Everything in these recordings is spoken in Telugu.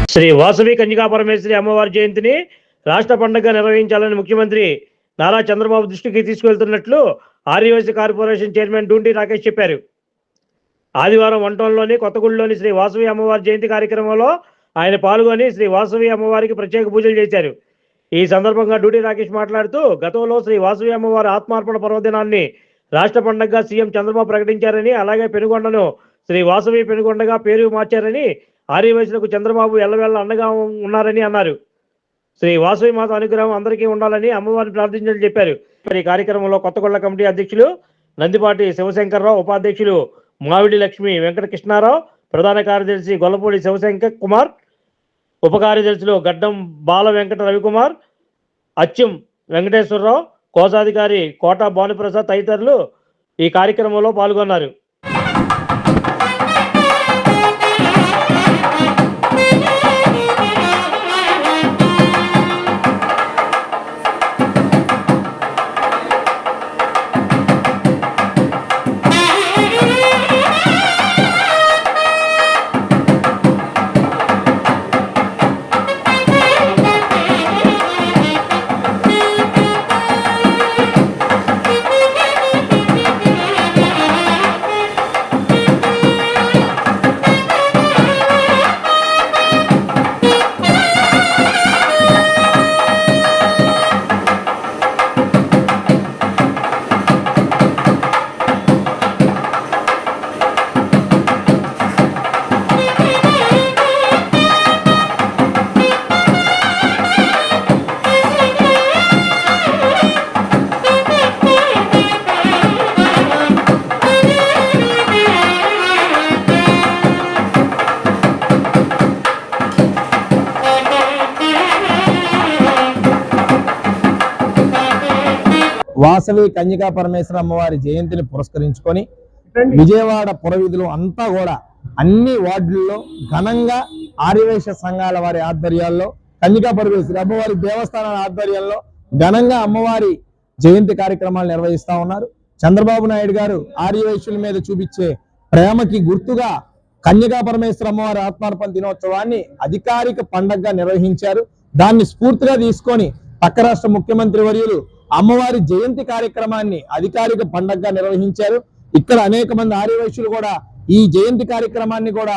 శ్రీ వాసవి కన్యకా పరమేశ్వరి అమ్మవారి జయంతిని రాష్ట్ర పండుగగా నిర్వహించాలని ముఖ్యమంత్రి నారా చంద్రబాబు దృష్టికి తీసుకువెళ్తున్నట్లు ఆర్యవైశ్య కార్పొరేషన్ చైర్మన్ డూంటి రాకేష్ చెప్పారు. ఆదివారం వంటంలోని కొత్తగూడలోని శ్రీ వాసవి అమ్మవారి జయంతి కార్యక్రమంలో ఆయన పాల్గొని శ్రీ వాసవి అమ్మవారికి ప్రత్యేక పూజలు చేశారు. ఈ సందర్భంగా డూటి రాకేష్ మాట్లాడుతూ గతంలో శ్రీ వాసవి అమ్మవారి ఆత్మార్పణ పర్వదినాన్ని రాష్ట్ర పండుగగా సీఎం చంద్రబాబు ప్రకటించారని, అలాగే పెనుగొండను శ్రీ వాసవి పెనుగొండగా పేరు మార్చారని, ఆర్యవైశ్యులకు చంద్రబాబు ఎల్లవేళ అండగా ఉన్నారని అన్నారు. శ్రీ వాసవి మాత అనుగ్రహం అందరికీ ఉండాలని అమ్మవారిని ప్రార్థించాలని చెప్పారు. ఈ కార్యక్రమంలో కొత్తగొండ కమిటీ అధ్యక్షులు నందిపాటి శివశంకర్రావు, ఉపాధ్యక్షులు మావిడి లక్ష్మి వెంకట కృష్ణారావు, ప్రధాన కార్యదర్శి గొల్లపూడి శివశంకర్ కుమార్, ఉప కార్యదర్శులు గడ్డం బాల వెంకట రవికుమార్, అచ్చెం వెంకటేశ్వరరావు, కోశాధికారి కోట భానుప్రసాద్ తదితరులు ఈ కార్యక్రమంలో పాల్గొన్నారు. వాసవి కన్యకా పరమేశ్వర అమ్మవారి జయంతిని పురస్కరించుకొని విజయవాడ పురవీధులు అంతా కూడా అన్ని వార్డుల్లో ఘనంగా ఆర్యవైశ్య సంఘాల వారి ఆధ్వర్యాల్లో, కన్యకా పరమేశ్వరి అమ్మవారి దేవస్థానాల ఆధ్వర్యంలో ఘనంగా అమ్మవారి జయంతి కార్యక్రమాలు నిర్వహిస్తా ఉన్నారు. చంద్రబాబు నాయుడు గారు ఆర్యవైశ్యుల మీద చూపించే ప్రేమకి గుర్తుగా కన్యకా పరమేశ్వర అమ్మవారి ఆత్మార్పణ దినోత్సవాన్ని అధికారిక పండగగా నిర్వహించారు. దాన్ని స్ఫూర్తిగా తీసుకొని పక్క రాష్ట్ర ముఖ్యమంత్రి వర్యులు అమ్మవారి జయంతి కార్యక్రమాన్ని అధికారిక పండగగా నిర్వహించారు. ఇక్కడ అనేక మంది ఆర్యవైశ్యులు కూడా ఈ జయంతి కార్యక్రమాన్ని కూడా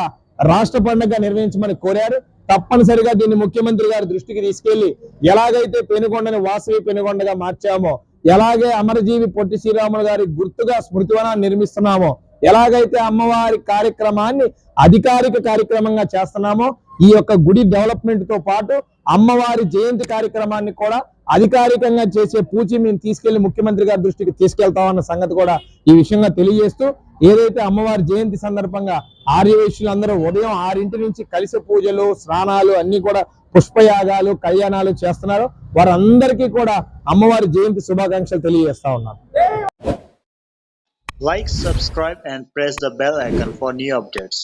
రాష్ట్ర పండగగా నిర్వహించమని కోరారు. తప్పనిసరిగా దీన్ని ముఖ్యమంత్రి గారి దృష్టికి తీసుకెళ్లి ఎలాగైతే పెనుగొండని వాసవి పెనుగొండగా మార్చామో, ఎలాగే అమరజీవి పొట్టి శ్రీరాములు గారి గుర్తుగా స్మృతివనాన్ని నిర్మిస్తున్నామో, ఎలాగైతే అమ్మవారి కార్యక్రమాన్ని అధికారిక కార్యక్రమంగా చేస్తున్నామో, ఈ యొక్క గుడి డెవలప్మెంట్ తో పాటు అమ్మవారి జయంతి కార్యక్రమాన్ని కూడా అధికారికంగా చేసే పూచి మేము తీసుకెళ్లి ముఖ్యమంత్రి గారి దృష్టికి తీసుకెళ్తామన్న సంగతి కూడా ఈ విషయంగా తెలియజేస్తూ, ఏదైతే అమ్మవారి జయంతి సందర్భంగా ఆర్యవైశ్యులందరూ ఉదయం 6 నుంచి కలిసి పూజలు, స్నానాలు అన్ని కూడా పుష్పయాగాలు, కళ్యాణాలు చేస్తున్నారు. వారందరికీ కూడా అమ్మవారి జయంతి శుభాకాంక్షలు తెలియజేస్తా ఉన్నారు. Like, subscribe and press the bell icon for new updates.